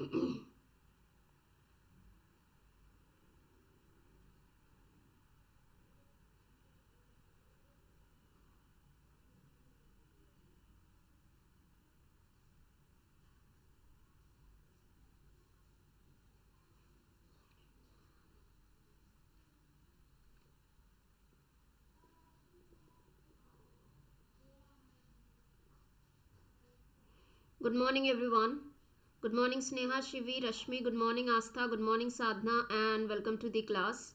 Good morning everyone. Good morning Sneha, Shivi, Rashmi, good morning Astha, good morning Sadhna, and welcome to the class.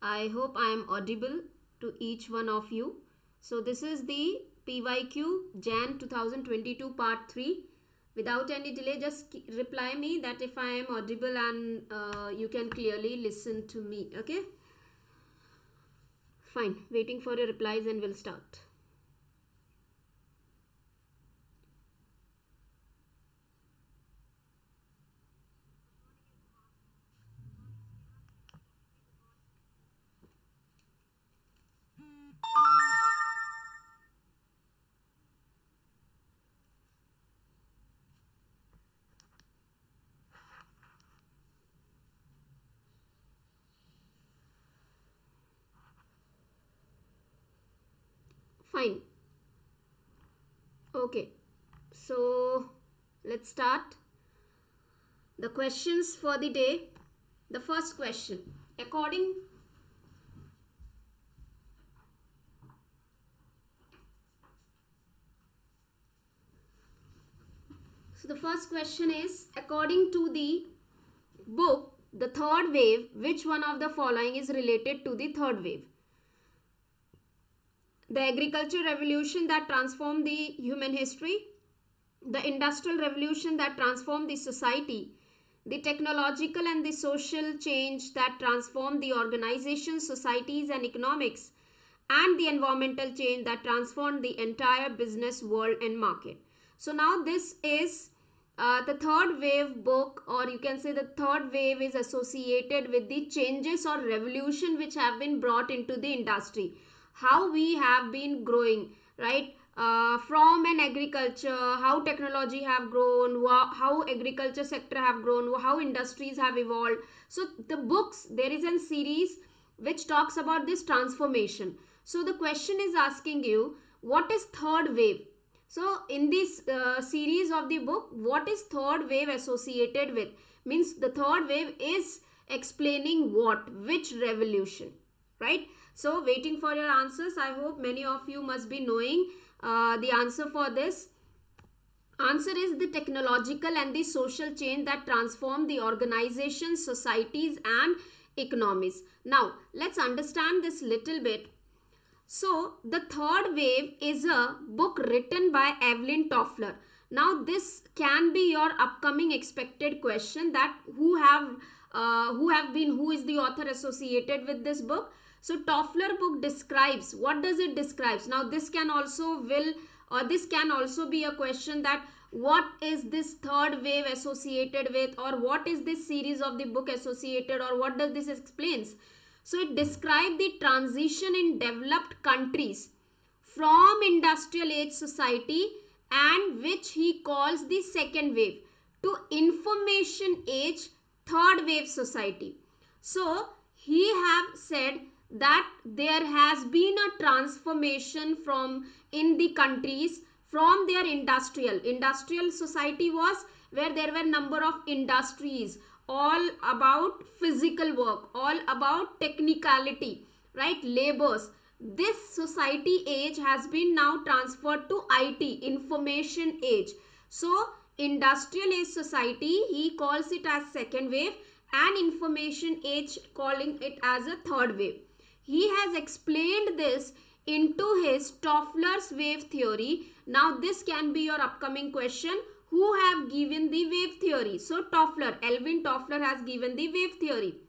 I hope I am audible to each one of you. So this is the PYQ Jan 2022 part 3. Without any delay, just reply me that if I am audible and you can clearly listen to me. Okay? Fine. Waiting for your replies and we'll start. Fine. Okay. So let's start. The questions for the day. The first question. So the first question is, according to the book, The Third Wave, which one of the following is related to the third wave? The agricultural revolution that transformed the human history, the industrial revolution that transformed the society, the technological and the social change that transformed the organizations, societies and economics, and the environmental change that transformed the entire business world and market. So now this is the third wave book, or you can say the third wave is associated with the changes or revolution which have been brought into the industry. How we have been growing, right? From an agriculture, how technology have grown, how agriculture sector have grown, how industries have evolved. So the books, there is a series which talks about this transformation. So the question is asking you, what is third wave? So in this series of the book, what is third wave associated with? Means the third wave is explaining what, which revolution, right? So waiting for your answers. I hope many of you must be knowing the answer for this. Answer is the technological and the social change that transform the organizations, societies and economies. Now let's understand this little bit. So the third wave is a book written by Evelyn Toffler. Now this can be your upcoming expected question, that who is the author associated with this book. So Toffler book describes, what does it describes? Now this can also be a question, that what is this third wave associated with, or what is this series of the book associated, or what does this explains? So it describes the transition in developed countries from industrial age society, and which he calls the second wave, to information age third wave society. So he have said that there has been a transformation from in the countries from their industrial society was where there were number of industries, all about physical work, all about technicality, right, labors. This society age has been now transferred to IT, information age. So industrial age society, he calls it as second wave, and information age calling it as a third wave. He has explained this into his Toffler's wave theory. Now this can be your upcoming question. Who have given the wave theory? So Elvin Toffler has given the wave theory.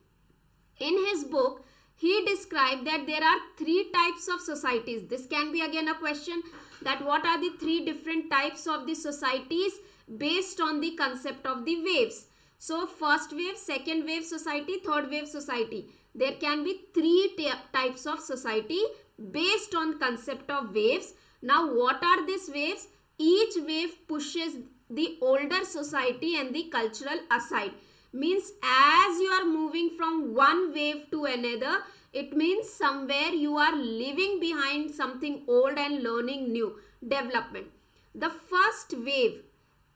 In his book, he described that there are three types of societies. This can be again a question, that what are the three different types of the societies based on the concept of the waves. So first wave, second wave society, third wave society. There can be three types of society based on concept of waves. Now what are these waves? Each wave pushes the older society and the cultural aside. Means as you are moving from one wave to another, it means somewhere you are leaving behind something old and learning new. Development. The first wave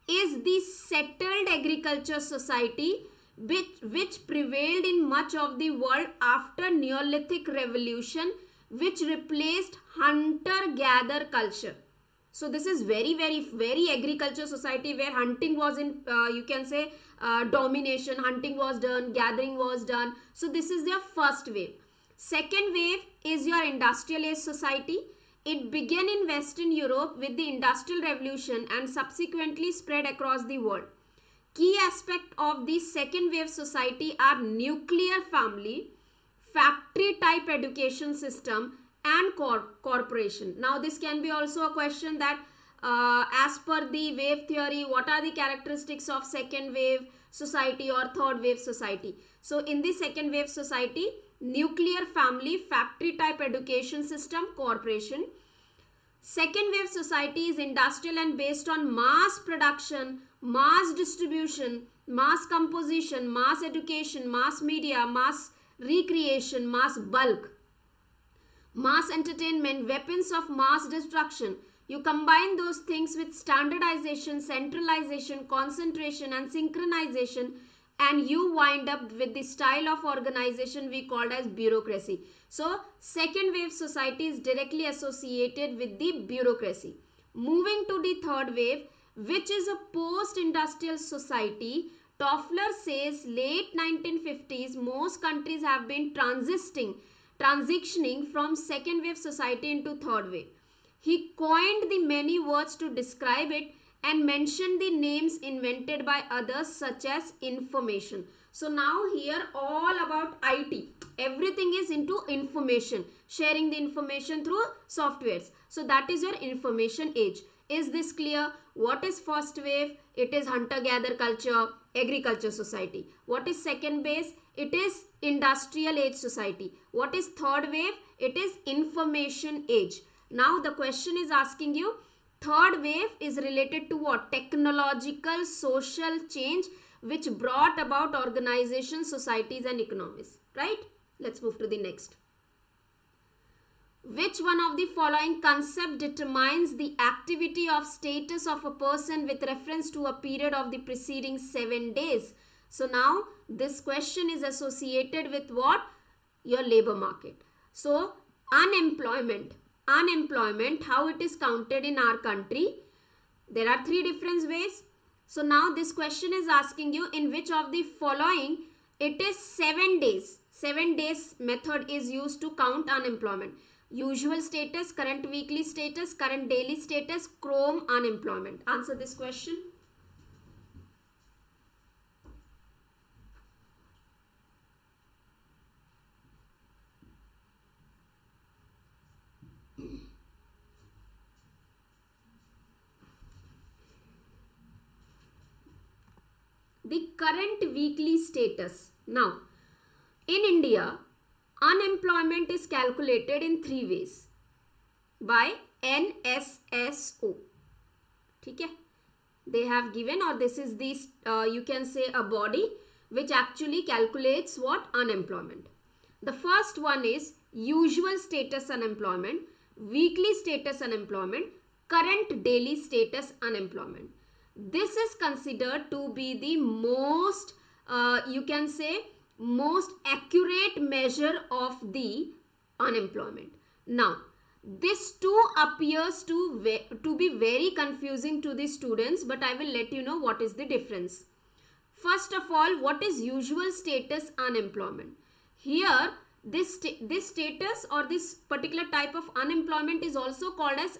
is the settled agriculture society which prevailed in much of the world after Neolithic revolution, which replaced hunter-gatherer culture. So this is very agriculture society where hunting was in, you can say, domination. Hunting was done, gathering was done. So this is their first wave. Second wave is your industrial age society. It began in Western Europe with the Industrial Revolution and subsequently spread across the world. Key aspect of the second wave society are nuclear family, factory type education system, and corporation. Now this can be also a question that as per the wave theory, what are the characteristics of second wave society or third wave society? So in the second wave society, nuclear family, factory type education system, corporation. Second wave society is industrial and based on mass production, mass distribution, mass composition, mass education, mass media, mass recreation, mass bulk, mass entertainment, weapons of mass destruction. You combine those things with standardization, centralization, concentration and synchronization, and you wind up with the style of organization we called as bureaucracy. So second wave society is directly associated with the bureaucracy. Moving to the third wave, which is a post-industrial society, Toffler says late 1950s most countries have been transitioning from second wave society into third wave. He coined the many words to describe it and mentioned the names invented by others such as information. So now here all about IT. Everything is into information, sharing the information through softwares. So that is your information age. Is this clear? What is first wave? It is hunter-gatherer culture, agriculture society. What is second wave? It is industrial age society. What is third wave? It is information age. Now the question is asking you, third wave is related to what? Technological, social change which brought about organizations, societies and economies. Right? Let's move to the next. Which one of the following concept determines the activity of status of a person with reference to a period of the preceding 7 days? So now this question is associated with what? Your labor market. So unemployment, how it is counted in our country. There are three different ways. So now this question is asking you, in which of the following it is 7 days. 7 days method is used to count unemployment. Usual status, current weekly status, current daily status, Chrome unemployment. Answer this question. The current weekly status. Now, in India, unemployment is calculated in three ways by NSSO. Okay? They have given, or this is the, you can say a body which actually calculates what? Unemployment. The first one is usual status unemployment, weekly status unemployment, current daily status unemployment. This is considered to be the most, you can say, most accurate measure of the unemployment. Now, this too appears to be very confusing to the students, but I will let you know what is the difference. First of all, what is usual status unemployment? Here, this status or this particular type of unemployment is also called as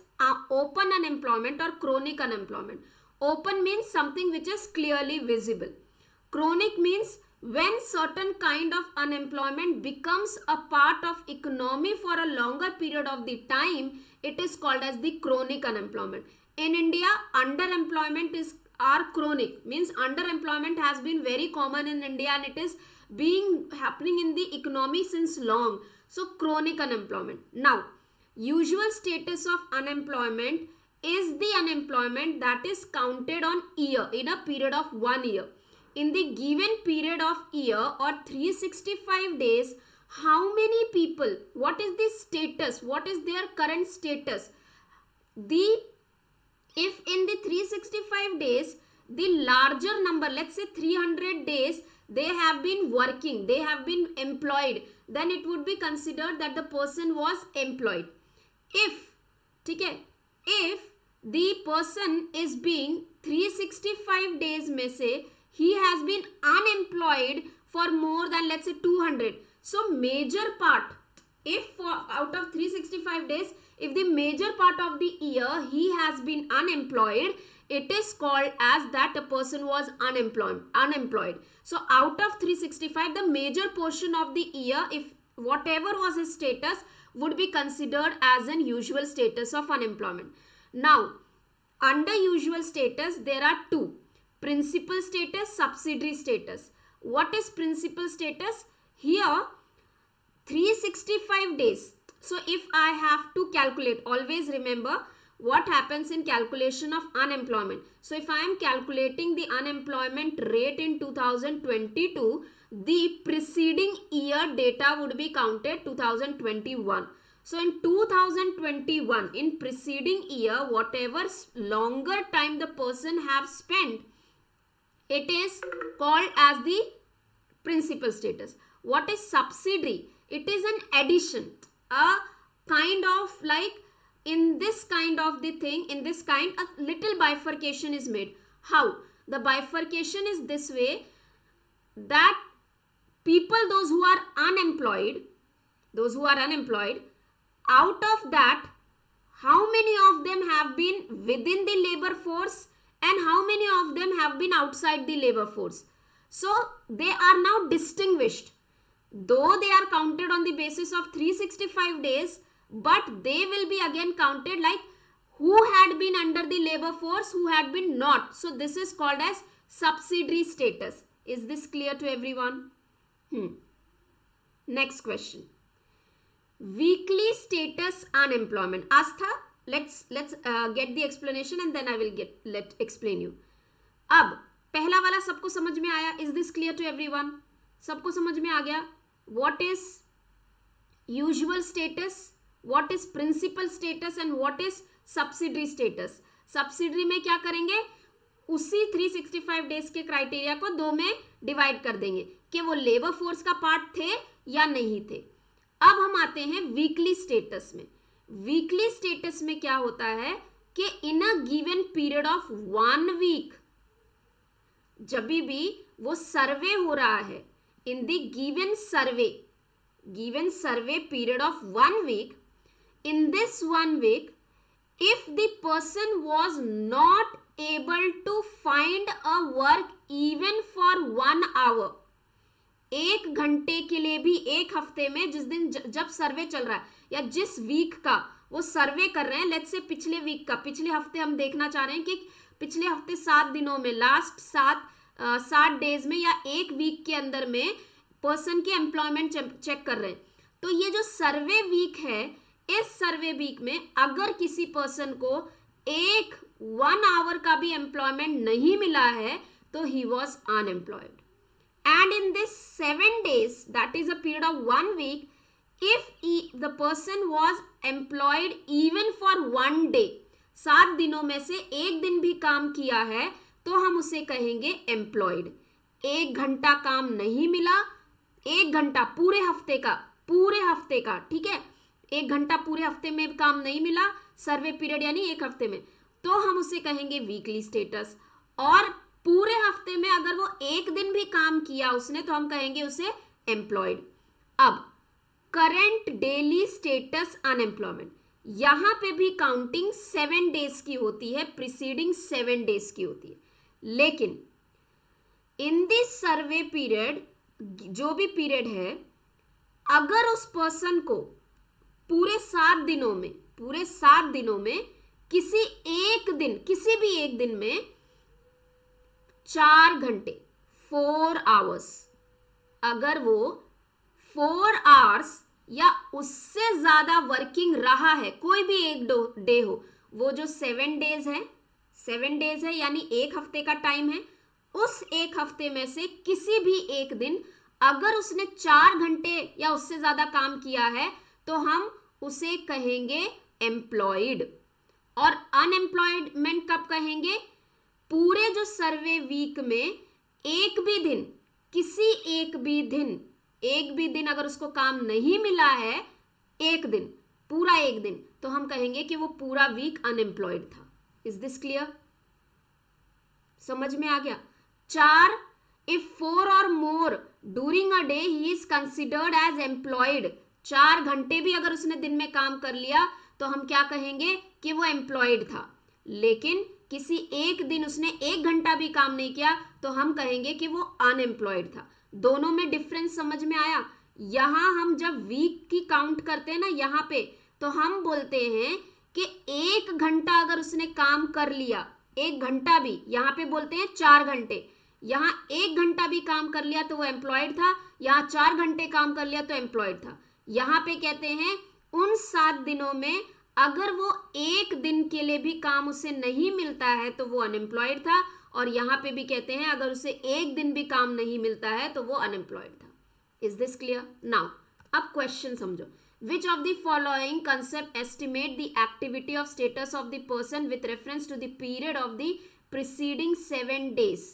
open unemployment or chronic unemployment. Open means something which is clearly visible. Chronic means when certain kind of unemployment becomes a part of economy for a longer period of the time, it is called as the chronic unemployment. In India, underemployment are chronic, means underemployment has been very common in India and it is happening in the economy since long. So chronic unemployment. Now, usual status of unemployment is the unemployment that is counted on year in a period of 1 year. In the given period of year or 365 days, how many people, what is the status, what is their current status? If in the 365 days, the larger number, let's say 300 days, they have been working, they have been employed, then it would be considered that the person was employed. If the person is being 365 days में से he has been unemployed for more than, let's say, 200, so major part, if out of 365 days, if the major part of the year he has been unemployed, it is called as that a person was unemployed. So out of 365, the major portion of the year, if whatever was his status, would be considered as an usual status of unemployment. Now, under usual status, there are two: principal status, subsidiary status. What is principal status? Here, 365 days. So if I have to calculate, always remember what happens in calculation of unemployment. So if I am calculating the unemployment rate in 2022, the preceding year data would be counted 2021. So in 2021, in preceding year, whatever longer time the person have spent, it is called as the principal status. What is subsidiary? It is an addition, a kind of like in this kind of the thing, in this kind, a little bifurcation is made. How? The bifurcation is this way, that people, those who are unemployed, out of that, how many of them have been within the labor force and how many of them have been outside the labor force. So they are now distinguished. Though they are counted on the basis of 365 days, but they will be again counted like who had been under the labor force, who had been not. So this is called as subsidiary status. Is this clear to everyone? Next question. Weekly status unemployment. Astha, let's get the explanation and then I will explain you. अब पहला वाला सबको समझ में आया? Is this clear to everyone? सबको समझ में आ गया? What is usual status, what is principal status and what is subsidiary status? Subsidiary में क्या करेंगे? उसी 365 डेज के क्राइटेरिया को दो में डिवाइड कर देंगे कि वो लेबर फोर्स का पार्ट थे या नहीं थे. अब हम आते हैं वीकली स्टेटस में. वीकली स्टेटस में क्या होता है कि in a given period of 1 week, जब भी वो सर्वे हो रहा है, in the given survey period of 1 week, in this 1 week, if the person was not able to find a work even for 1 hour, 1 घंटे के लिए भी, 1 हफ्ते में, जिस दिन जब सर्वे चल रहा है या जिस वीक का वो सर्वे कर रहे हैं, लेट्स से पिछले वीक का, पिछले हफ्ते हम देखना चाह रहे हैं कि पिछले हफ्ते 7 दिनों में, लास्ट 7 डेज में या 1 वीक के अंदर में पर्सन की एम्प्लॉयमेंट चेक कर रहे हैं. तो ये जो सर्वे वीक है, इस सर्वे वीक में अगर किसी पर्सन को 1 आवर का भी एम्प्लॉयमेंट नहीं मिला है तो he was unemployed. And in this 7 days, that is a period of 1 week, if the person was employed even for 1 day, 7 दिनों में से 1 दिन भी काम किया है तो हम उसे कहेंगे एम्प्लॉयड. 1 घंटा काम नहीं मिला, 1 घंटा पूरे हफ्ते का, ठीक है, 1 घंटा पूरे हफ्ते में काम नहीं मिला, सर्वे पीरियड यानी 1 हफ्ते में, तो हम उसे कहेंगे वीकली स्टेटस. और पूरे हफ्ते में अगर वो 1 दिन भी काम किया उसने तो हम कहेंगे उसे एम्प्लॉयड. अब करंट डेली स्टेटस अनएम्प्लॉयमेंट, यहां पे भी काउंटिंग 7 days की होती है, प्रीसीडिंग 7 days की होती है. लेकिन इन दिस सर्वे पीरियड, जो भी पीरियड है, अगर उस पर्सन को पूरे 7 दिनों में किसी भी एक दिन में 4 घंटे 4 hours, अगर वो 4 hours या उससे ज्यादा वर्किंग रहा है, कोई भी एक डे हो, वो जो 7 डेज है, 7 डेज है यानी 1 हफ्ते का टाइम है, उस 1 हफ्ते में से किसी भी एक दिन अगर उसने 4 घंटे या उससे ज्यादा काम किया है तो हम उसे कहेंगे एम्प्लॉयड। और अनएम्प्लॉयमेंट कब कहेंगे? पूरे जो सर्वे वीक में एक भी दिन, किसी एक भी दिन अगर उसको काम नहीं मिला है, एक दिन, पूरा एक दिन, तो हम कहेंगे कि वो पूरा वीक अनएम्प्लॉयड था। Is this clear? समझ में आ गया? 4, if 4 or more during a day ही इज कंसिडर्ड एज एम्प्लॉयड। 4 घंटे भी अगर उसने दिन में काम कर लिया तो हम क्या कहेंगे कि वो एम्प्लॉयड था। लेकिन किसी एक दिन उसने 1 घंटा भी काम नहीं किया तो हम कहेंगे कि वो अनएम्प्लॉयड था। दोनों में डिफरेंस समझ में आया? यहां हम जब वीक की काउंट करते हैं ना यहां पे, तो हम बोलते हैं कि 1 घंटा अगर उसने काम कर लिया, 1 घंटा भी, यहां पे बोलते हैं 4 घंटे, यहां 1 घंटा भी काम कर लिया तो वो एम्प्लॉयड था, यहां 4 घंटे काम कर लिया तो एम्प्लॉयड था। यहां पे कहते हैं उन 7 दिनों में अगर वो एक दिन के लिए भी काम उसे नहीं मिलता है तो वो अनएम्प्लॉयड था, और यहां पे भी कहते हैं अगर उसे एक दिन भी काम नहीं मिलता है तो वो अनएम्प्लॉयड था। Is this clear? नाउ अब क्वेश्चन समझो। Which of the following concept estimate the activity of status of the person with reference to the period of the preceding 7 days?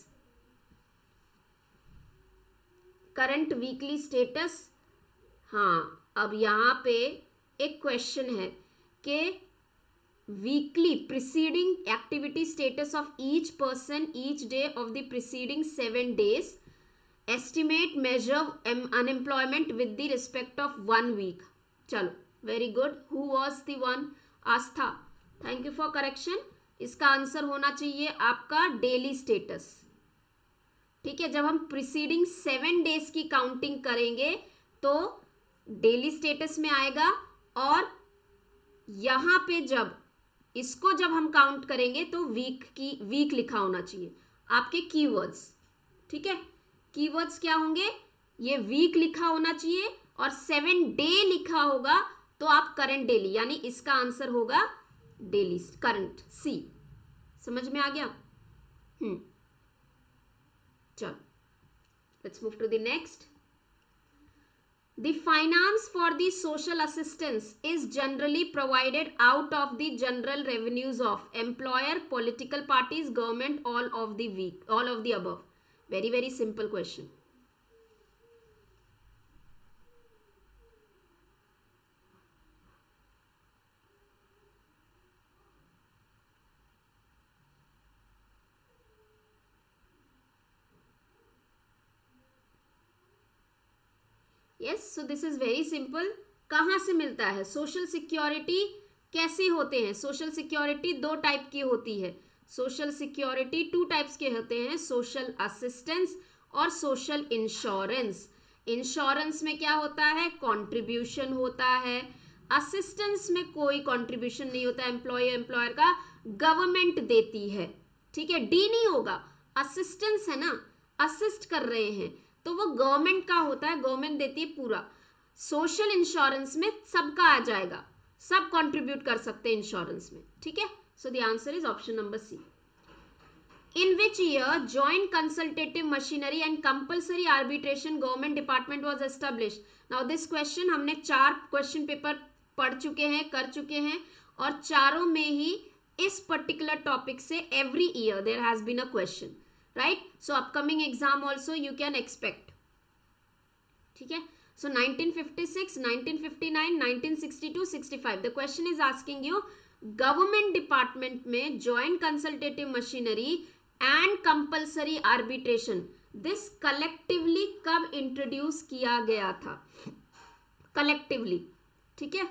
Current weekly status. हाँ, अब यहां पे एक question है कि weekly preceding activity status of each person each day of the preceding 7 days, estimate measure unemployment with the respect of 1 week। चलो, very good. Who was the one? Aastha, thank you for correction. इसका answer होना चाहिए आपका daily status. ठीक है, जब हम preceding 7 days की काउंटिंग करेंगे तो डेली स्टेटस में आएगा, और यहां पे जब इसको जब हम काउंट करेंगे तो वीक लिखा होना चाहिए आपके कीवर्ड्स। ठीक है, कीवर्ड्स क्या होंगे? ये वीक लिखा होना चाहिए और 7 डे लिखा होगा तो आप करंट डेली, यानी इसका आंसर होगा डेली करंट, सी। समझ में आ गया? चलो, let's move to the next. The finance for the social assistance is generally provided out of the general revenues of employer, political parties, government, all of the above. Very, very simple question. Yes, so this is very simple. कहाँ से मिलता है? Social security कैसे होते हैं? Social security 2 type की होती है। सोशल सिक्योरिटी 2 टाइप्स के होते हैं, सोशल असिस्टेंस और सोशल इंश्योरेंस। इंश्योरेंस में क्या होता है? कंट्रीब्यूशन होता है। असिस्टेंस में कोई कंट्रीब्यूशन नहीं होता, एम्प्लॉयर का, गवर्नमेंट देती है। ठीक है, डी नहीं होगा, असिस्टेंस है ना, असिस्ट कर रहे हैं तो वो गवर्नमेंट का होता है, गवर्नमेंट देती है पूरा। सोशल इंश्योरेंस में सबका आ जाएगा, सब कंट्रीब्यूट कर सकते हैं इंश्योरेंस में। ठीक है, so the answer is option number C. In which year joint consultative machinery and compulsory arbitration government department was established? Now this question हमने 4 क्वेश्चन पेपर पढ़ चुके हैं, कर चुके हैं, और चारों में ही इस पर्टिकुलर टॉपिक से every year there has been a question, right? So upcoming exam also you can expect. ठीक है, so 1956, 1959, 1962, 65. The question is asking you government department में joint consultative machinery and compulsory arbitration, this collectively कब introduce किया गया था? Collectively, ठीक है।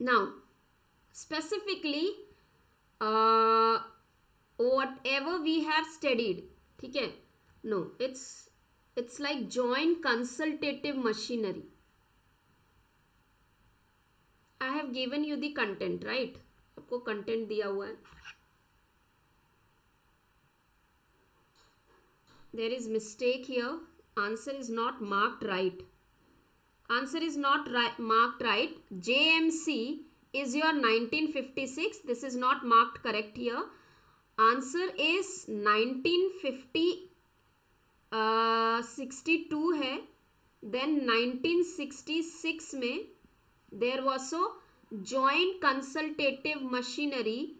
Now specifically whatever we have studied, ठीक है, no, it's like joint consultative machinery. I have given you the content, right? आपको content दिया हुआ है. There is mistake here. Answer is not marked right. Answer is not marked right. JMC is your 1956. This is not marked correct here. Answer is 1962 है. Then 1966 में there was a joint consultative machinery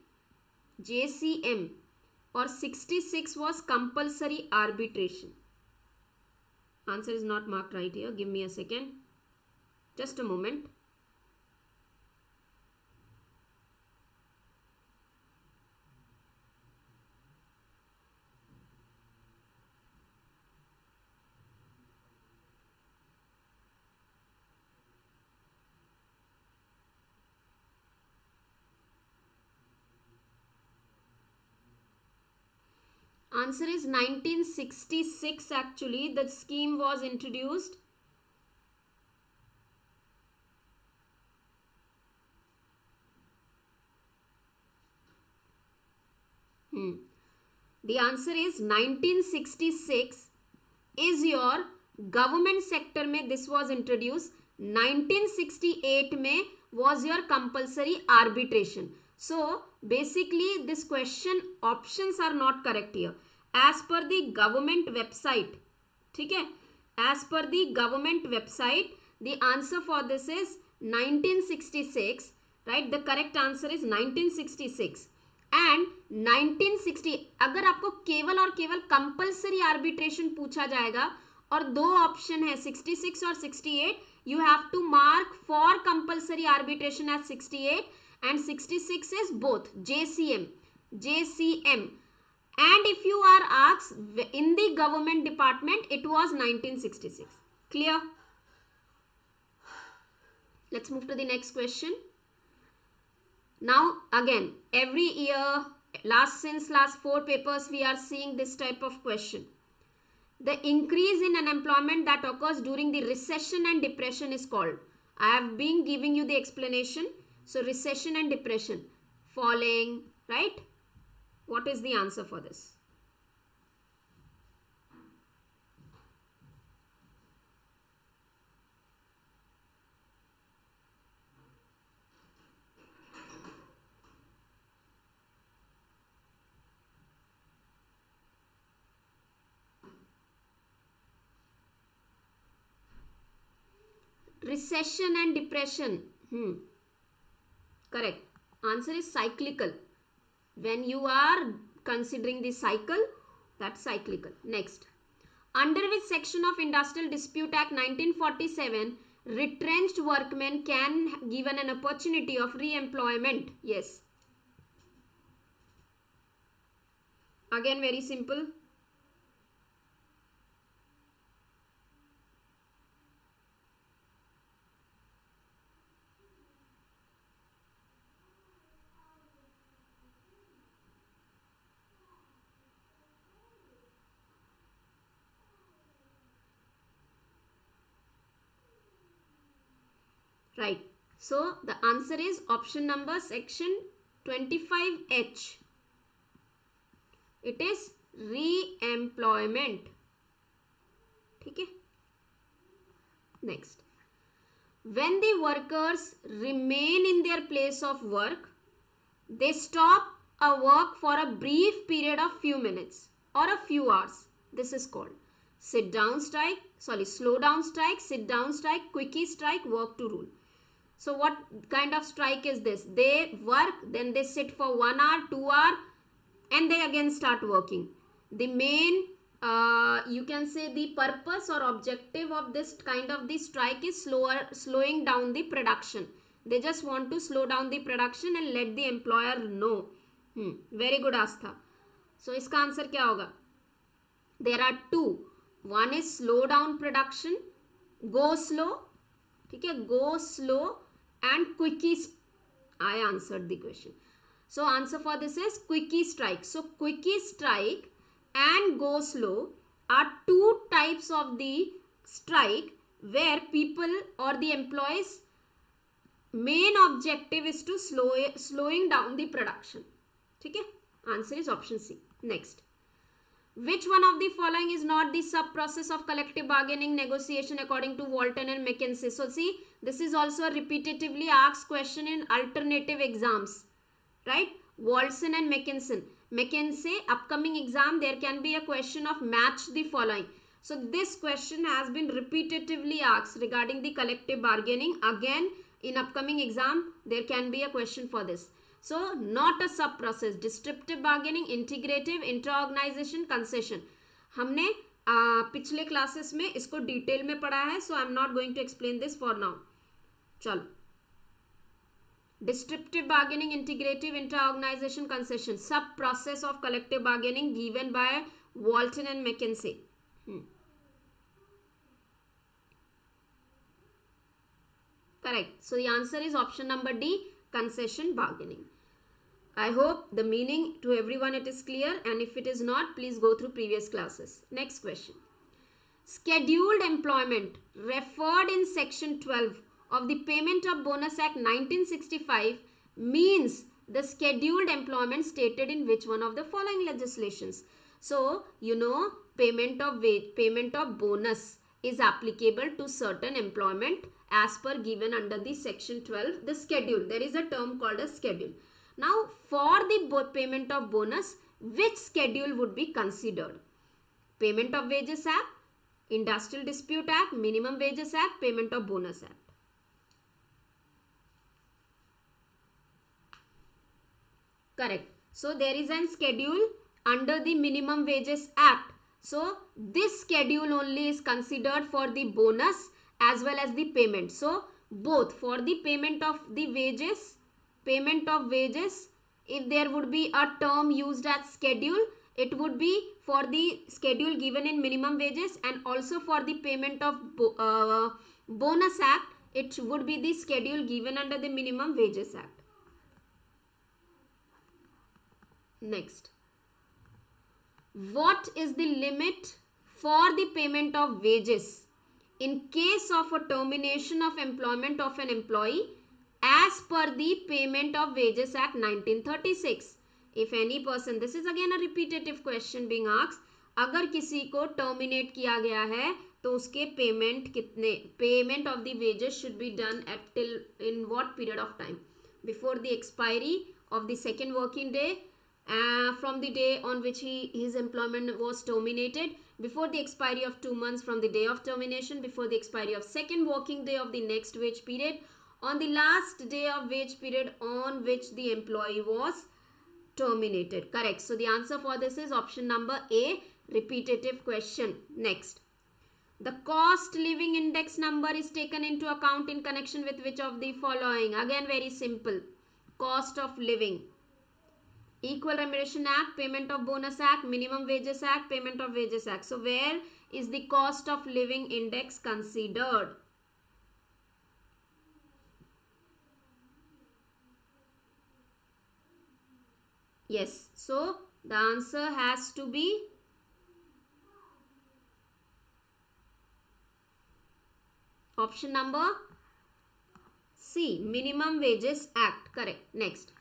JCM, और 66 was compulsory arbitration. Answer is not marked right here. Give me a second. Just a moment. Answer is 1966 actually. The scheme was introduced. The answer is 1966 is your government sector में this was introduced. 1968 में was your compulsory arbitration. So basically this question options are not correct here. As per the government website, ठीक है, as per the government website, the answer for this is 1966, right? The correct answer is 1966. And 1960 अगर आपको केवल और केवल compulsory arbitration पूछा जाएगा और दो ऑप्शन है 66 और 68, you have to mark for compulsory arbitration at 68 and 66 is both JCM and if you are asked in the government department it was 1966. Clear? Let's move to the next question. Now again, every year, since last 4 papers, we are seeing this type of question. The increase in unemployment that occurs during the recession and depression is called. I have been giving you the explanation. So recession and depression, falling, right? What is the answer for this? Recession and depression. Correct. Answer is cyclical. When you are considering the cycle, that's cyclical. Next. Under which section of Industrial Dispute Act 1947 retrenched workmen can given an opportunity of re-employment? Yes. Again, very simple. Right. So the answer is option number section 25H. It is re-employment. Okay. Next. When the workers remain in their place of work, they stop a work for a brief period of few minutes or a few hours. This is called slow down strike, sit down strike, quickie strike, work to rule. So what kind of strike is this? They work, then they sit for 1 hour, 2 hours, and they again start working. The main, you can say the purpose or objective of this kind of the strike is slowing down the production. They just want to slow down the production and let the employer know. Very good, Astha. So इसका answer क्या होगा? There are two. One is slow down production, go slow, ठीक है, go slow, and quickie. I answered the question. So answer for this is quickie strike. So quickie strike and go slow are two types of the strike where people or the employees main objective is to slowing down the production. ठीक है, answer is option C. Next, which one of the following is not the sub process of collective bargaining negotiation according to Walton and McKinsey? So see, this is also a repetitively asked question in alternative exams, right? Walton and McKinsey upcoming exam, there can be a question of match the following. So this question has been repetitively asked regarding the collective bargaining. Again, in upcoming exam, there can be a question for this. So not a sub process, descriptive bargaining, integrative, inter-organization, concession. हमने पिछले classes में इसको detail में पढ़ा है, so I'm not going to explain this for now. चलो, descriptive bargaining, integrative, inter-organization, concession, sub process of collective bargaining given by Walton and McKinsey. Correct. So the answer is option number D, concession bargaining. I hope the meaning to everyone it is clear, and if it is not, please go through previous classes. Next question. Scheduled employment referred in section 12 of the Payment of Bonus Act 1965 means the scheduled employment stated in which one of the following legislations? So, you know, payment of bonus is applicable to certain employment as per given under the section 12, the schedule. There is a term called a schedule. Now, for the payment of bonus, which schedule would be considered? Payment of Wages Act, Industrial Dispute Act, Minimum Wages Act, Payment of Bonus Act. Correct. So, there is a schedule under the Minimum Wages Act. So, this schedule only is considered for the bonus as well as the payment. So, both for the payment of the wages, if there would be a term used as schedule, it would be for the schedule given in minimum wages, and also for the payment of bonus act, it would be the schedule given under the Minimum Wages Act. Next, what is the limit for the payment of wages in case of a termination of employment of an employee as per the Payment of Wages Act 1936? If any person, this is again a repetitive question being asked, अगर किसी को terminate किया गया है तो उसके payment कितने, payment of the wages should be done at till in what period of time? Before the expiry of the second working day, from the day on which his employment was terminated, before the expiry of 2 months from the day of termination, before the expiry of second working day of the next wage period, on the last day of wage period on which the employee was terminated. Correct. So the answer for this is option number A, repetitive question. Next, the cost living index number is taken into account in connection with which of the following? Again, very simple. Cost of living. Equal Remuneration Act, Payment of Bonus Act, Minimum Wages Act, Payment of Wages Act. So where is the cost of living index considered? Yes, so the answer has to be option number C, Minimum Wages Act. Correct. Next,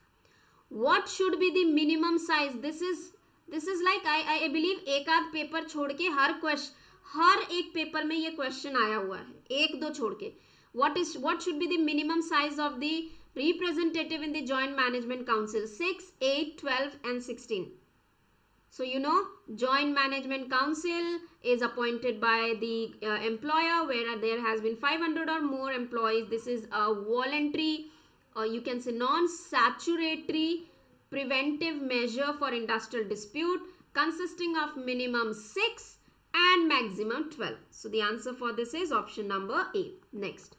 what should be the minimum size? This is like I believe एक आध paper छोड़ के हर एक paper में ये question आया हुआ है, एक दो छोड़ के. What should be the minimum size of the representative in the Joint Management Council? 6, 8, 12 and 16. So you know, Joint Management Council is appointed by the employer where there has been 500 or more employees. This is a voluntary, you can say non-saturatory preventive measure for industrial dispute consisting of minimum 6 and maximum 12. So the answer for this is option number A. Next,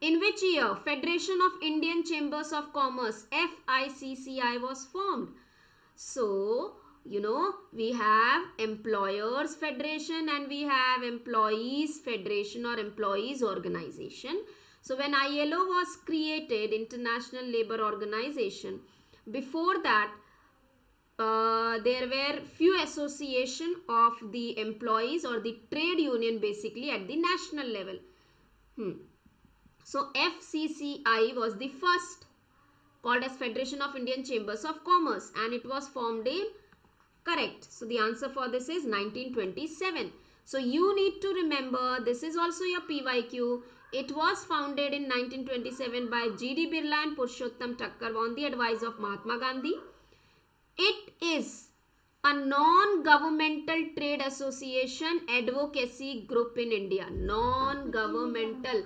in which year Federation of Indian Chambers of Commerce, FICCI, was formed? So you know, we have Employers Federation and we have Employees Federation or Employees Organization. So when ILO was created, International Labour Organization, before that there were few association of the employees or the trade union basically at the national level. So FCCI was the first, called as Federation of Indian Chambers of Commerce, and it was formed in, correct. So the answer for this is 1927. So you need to remember, this is also your PYQ. It was founded in 1927 by G.D. Birla and Purushottam Thakkar on the advice of Mahatma Gandhi. It is a non-governmental trade association advocacy group in India. Non-governmental.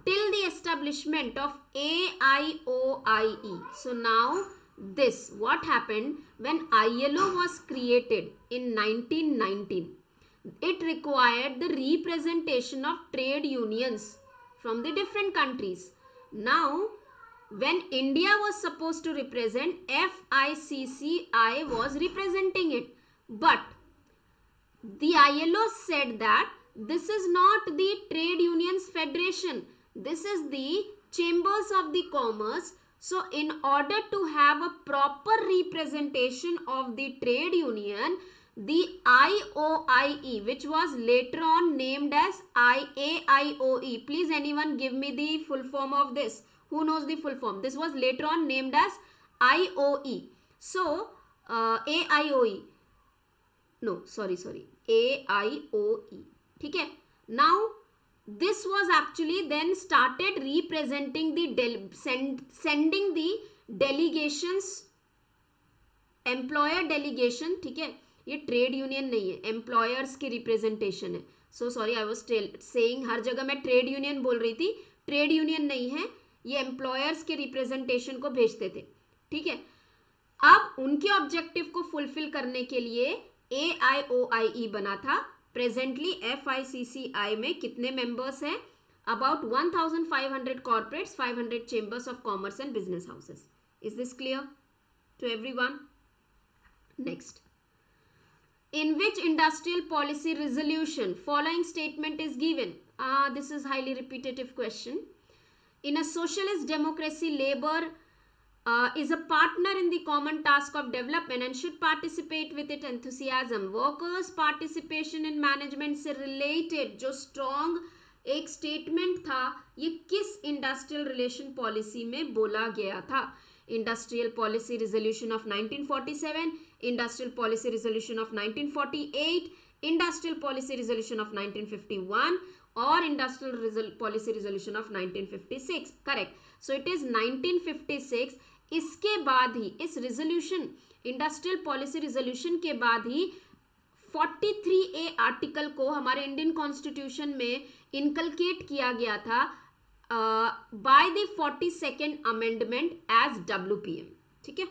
Till the establishment of AIOIE. So now this, what happened when ILO was created in 1919? It required the representation of trade unions from the different countries. Now, when India was supposed to represent, FICCI was representing it. But the ILO said that this is not the trade unions federation. This is the chambers of the commerce. So, in order to have a proper representation of the trade union, the IOIE, which was later on named as AIOE. Please anyone give me the full form of this. Who knows the full form? This was later on named as IOE. So, AIOE. No, sorry. AIOE. Okay. Now, this was actually then started representing the sending the delegations, employer delegation. ठीक है, ये trade union नहीं है, employers की representation है. So sorry, I was saying, हर जगह मैं ट्रेड यूनियन बोल रही थी. ट्रेड यूनियन नहीं है, ये एम्प्लॉयर्स के रिप्रेजेंटेशन को भेजते थे. ठीक है. अब उनके ऑब्जेक्टिव को फुलफिल करने के लिए AIOIE बना था. प्रेजेंटली FICCI में कितने मेंबर्स हैं? About 1500 corporates, 500 chambers of commerce and business houses. Is this clear to everyone? Next, in which industrial policy resolution following statement is given? This is highly repetitive question. In a socialist democracy, labor is a partner in the common task of development and should participate with it enthusiasm. Workers participation in management से related जो strong एक statement था, ये किस industrial relation policy में बोला गया था? Industrial Policy Resolution of 1947, Industrial Policy Resolution of 1948, Industrial Policy Resolution of 1951 or Industrial Policy Resolution of 1956. Correct. So it is 1956. इसके बाद ही इस resolution, Industrial Policy Resolution के बाद ही 43A आर्टिकल को हमारे इंडियन कॉन्स्टिट्यूशन में इनकलकेट किया गया था by the 42nd amendment as WPM. ठीक है.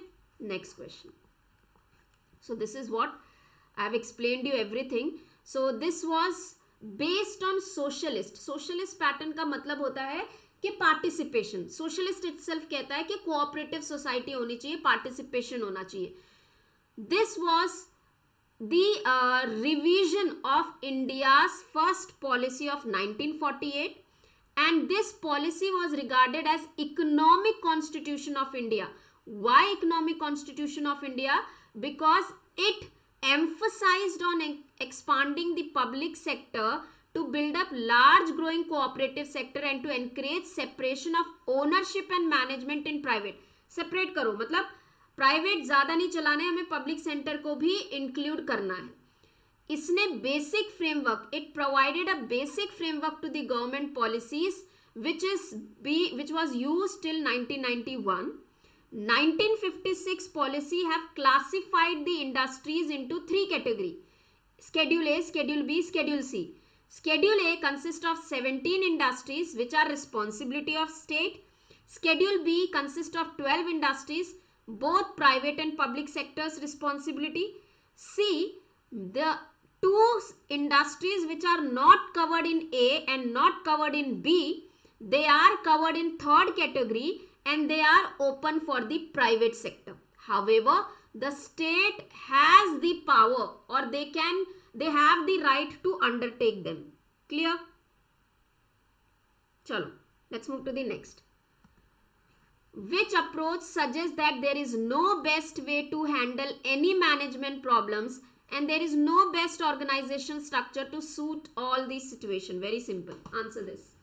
Next question. So this is what I have explained you everything. So this was based on socialist. Socialist pattern का मतलब होता है कि पार्टिसिपेशन. सोशलिस्ट इटसेल्फ कहता है कि कोऑपरेटिव सोसाइटी होनी चाहिए, पार्टिसिपेशन होना चाहिए. This was the revision of India's first policy of 1948 and this policy was regarded as economic constitution of India. Why economic constitution of India? Because it emphasized on expanding the public sector to build up large growing cooperative sector and to encourage separation of ownership and management in private. Separate करो मतलब private ज्यादा नहीं चलाने, हमें public sector को भी include करना है. इसने basic framework, it provided a basic framework to the government policies which was used till 1991. 1956 policy have classified the industries into three categories: Schedule A, Schedule B, Schedule C. Schedule A consists of 17 industries which are responsibility of state. Schedule B consists of 12 industries, both private and public sectors responsibility. C, the two industries which are not covered in A and not covered in B, they are covered in third category and they are open for the private sector. However, the state has the power or they have the right to undertake them. Clear? Chalo, let's move to the next. Which approach suggests that there is no best way to handle any management problems and there is no best organization structure to suit all these situations? Very simple. Answer this.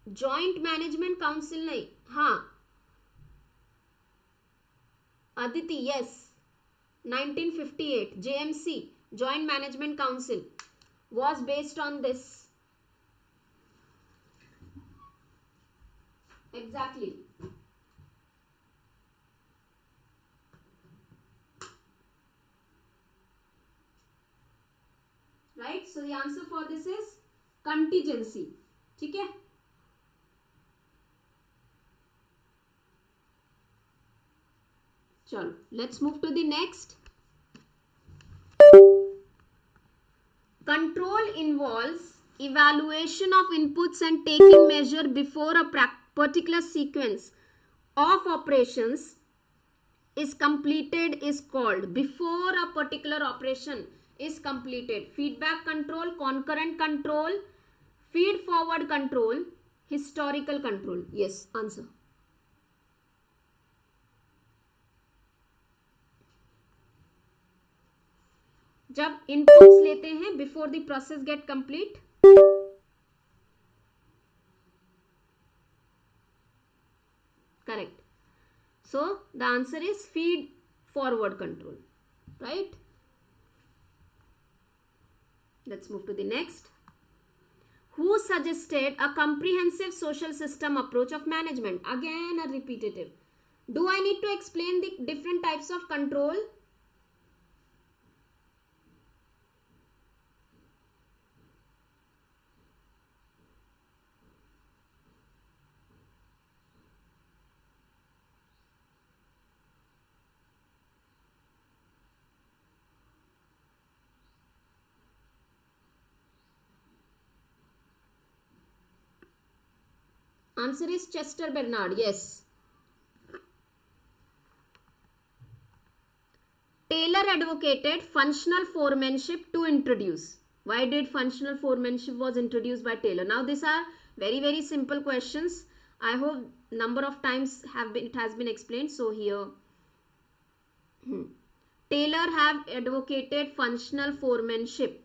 Joint management council नहीं, हाँ Aditi, yes 1958 JMC Joint Management Council was based on this. Exactly. Right, so the answer for this is contingency. ठीक है, चलो let's move to the next. Control involves evaluation of inputs and taking measure before a particular sequence of operations is completed is called. Before a particular operation is completed, feedback control, concurrent control, feed forward control, historical control. Yes, answer. जब inputs लेते हैं before the process get complete, correct. So the answer is feed forward control, right? Let's move to the next. Who suggested a comprehensive social system approach of management? Again a repetitive. Do I need to explain the different types of control? Answer is Chester Bernard. Yes. Taylor advocated functional foremanship to introduce. Why did functional foremanship was introduced by Taylor? Now these are very simple questions. I hope number of times it has been explained. So here Taylor have advocated functional foremanship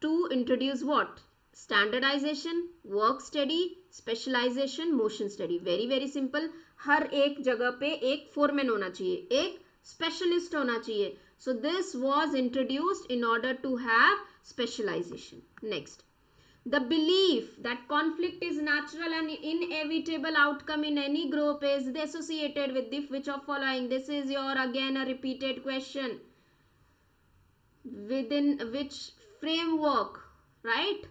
to introduce what? Standardization, work study, specialization, motion study. very simple. हर एक जगह पे एक foreman होना चाहिए, एक specialist होना चाहिए. So this was introduced in order to have specialization. Next, the belief that conflict is natural and inevitable outcome in any group is associated with the which of following? This is your again a repeated question. Within which framework, right?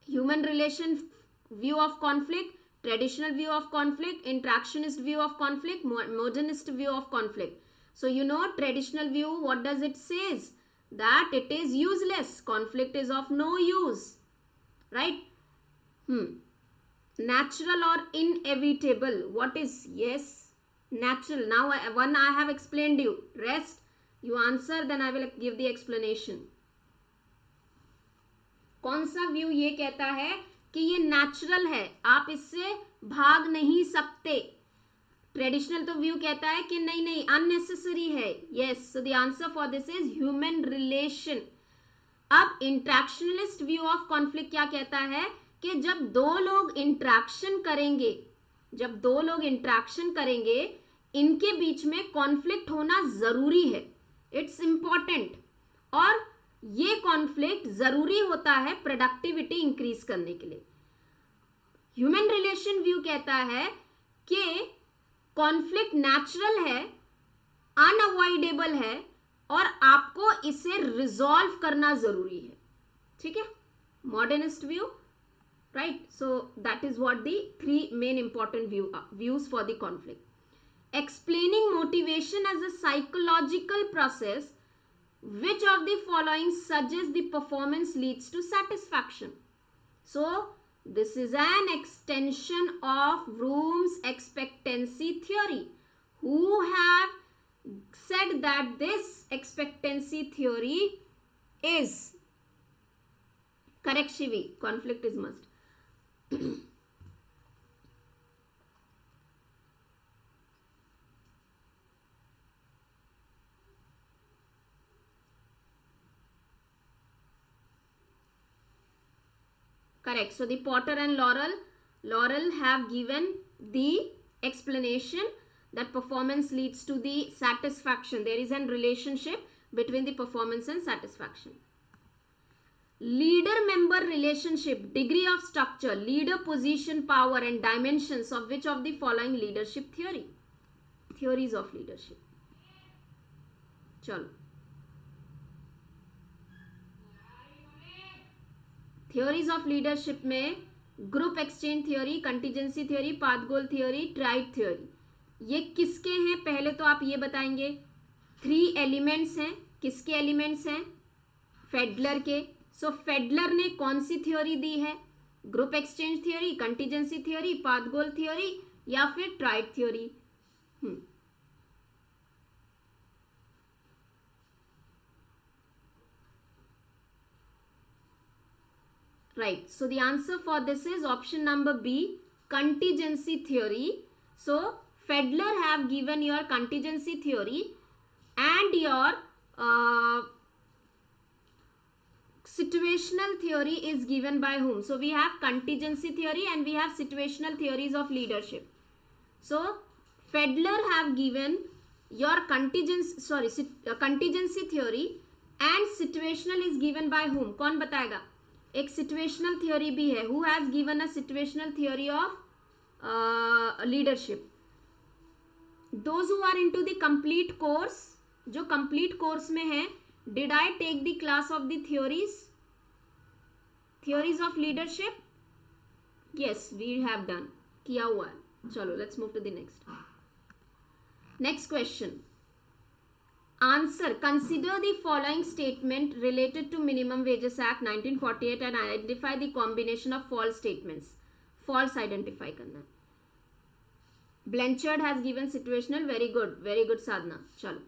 Human relation view of conflict, traditional view of conflict, interactionist view of conflict, modernist view of conflict. So you know traditional view, what does it says? That it is useless, conflict is of no use, right? Natural or inevitable, what is? Yes, natural. Now one I have explained you, rest you answer, then I will give the explanation. कौन सा view ये कहता है कि ये natural है, आप इससे भाग नहीं सकते? ट्रेडिशनल तो व्यू कहता है कि नहीं अननेसेसरी है. Yes, so the answer for this is human relation. अब इंट्रैक्शनलिस्ट व्यू ऑफ कॉन्फ्लिक्ट क्या कहता है कि जब दो लोग इंट्रैक्शन करेंगे इनके बीच में कॉन्फ्लिक्ट होना जरूरी है, इट्स इंपॉर्टेंट. और ये कॉन्फ्लिक्ट जरूरी होता है प्रोडक्टिविटी इंक्रीज करने के लिए. ह्यूमन रिलेशन व्यू कहता है कि कॉन्फ्लिक्ट नेचुरल है, अनअवॉइडेबल है और आपको इसे रिजॉल्व करना जरूरी है. ठीक है, modernist view, right? So that is what the three main important views for the conflict. Explaining motivation as a psychological process, which of the following suggests the performance leads to satisfaction? So this is an extension of Room's expectancy theory. Who have said that this expectancy theory is correct? Shivi, conflict is must. Correct. So the Potter and Laurel have given the explanation that performance leads to the satisfaction. There is a relationship between the performance and satisfaction. Leader-member relationship, degree of structure, leader position, power and dimensions of which of the following leadership theory? Theories of leadership. चलो, theories of leadership में group exchange theory, contingency theory, path गोल theory, tribe theory, ये किसके हैं पहले तो आप ये बताएंगे. 3 एलिमेंट्स हैं. किसके एलिमेंट्स हैं? फेडलर के. सो फेडलर ने कौन सी थ्योरी दी है? Group exchange theory, contingency theory, path गोल थ्योरी या फिर tribe theory? Right. So the answer for this is option number B, contingency theory. So Fedler have given your contingency theory and your situational theory is given by whom? So we have contingency theory and we have situational theories of leadership. So Fedler have given your contingency theory and situational is given by whom? कौन बताएगा? एक situational theory भी है. Who has given a situational theory of leadership? Those who are into the complete course, जो complete course में है, did I take the class of the theories of leadership? Yes, we have done, किया हुआ है. चलो, let's move to the next question. Answer. Consider the following statement related to Minimum Wages Act 1948 and identify the combination of false statements. False identify करना है. Blanchard has given situational. Very good Sadhna. चलो.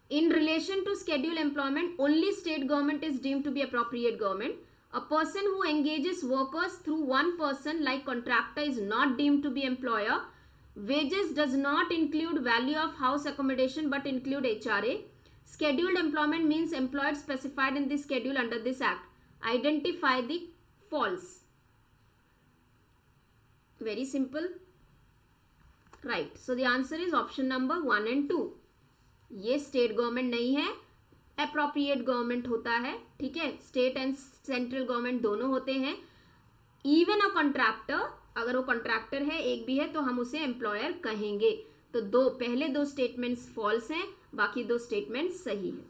In relation to scheduled employment, only state government is deemed to be appropriate government. A person who engages workers through one person like contractor is not deemed to be employer. Wages does not include value of house accommodation but include HRA. Scheduled employment means employed specified in the schedule under this act. Identify the false. Very simple. Right. So the answer is option number 1 and 2. ये state government नहीं है, appropriate government होता है. ठीक है, state and central government दोनों होते हैं. इवन अ कॉन्ट्रैक्टर, अगर वो कॉन्ट्रैक्टर है, एक भी है, तो हम उसे एम्प्लॉयर कहेंगे. तो पहले दो स्टेटमेंट्स फॉल्स हैं, बाकी दो स्टेटमेंट्स सही है.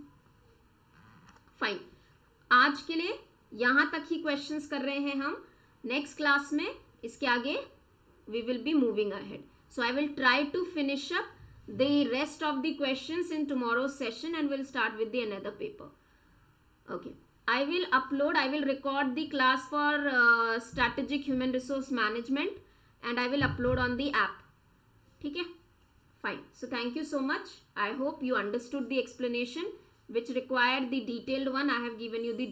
फाइन. आज के लिए यहां तक ही क्वेश्चंस कर रहे हैं हम. नेक्स्ट क्लास में इसके आगे we will be moving ahead. So I will try to finish up the rest of the questions in tomorrow's session and we'll start with the another paper. Okay, I will record the class for strategic human resource management and I will upload on the app. Okay, fine. So thank you so much. I hope you understood the explanation which required the detailed one. I have given you the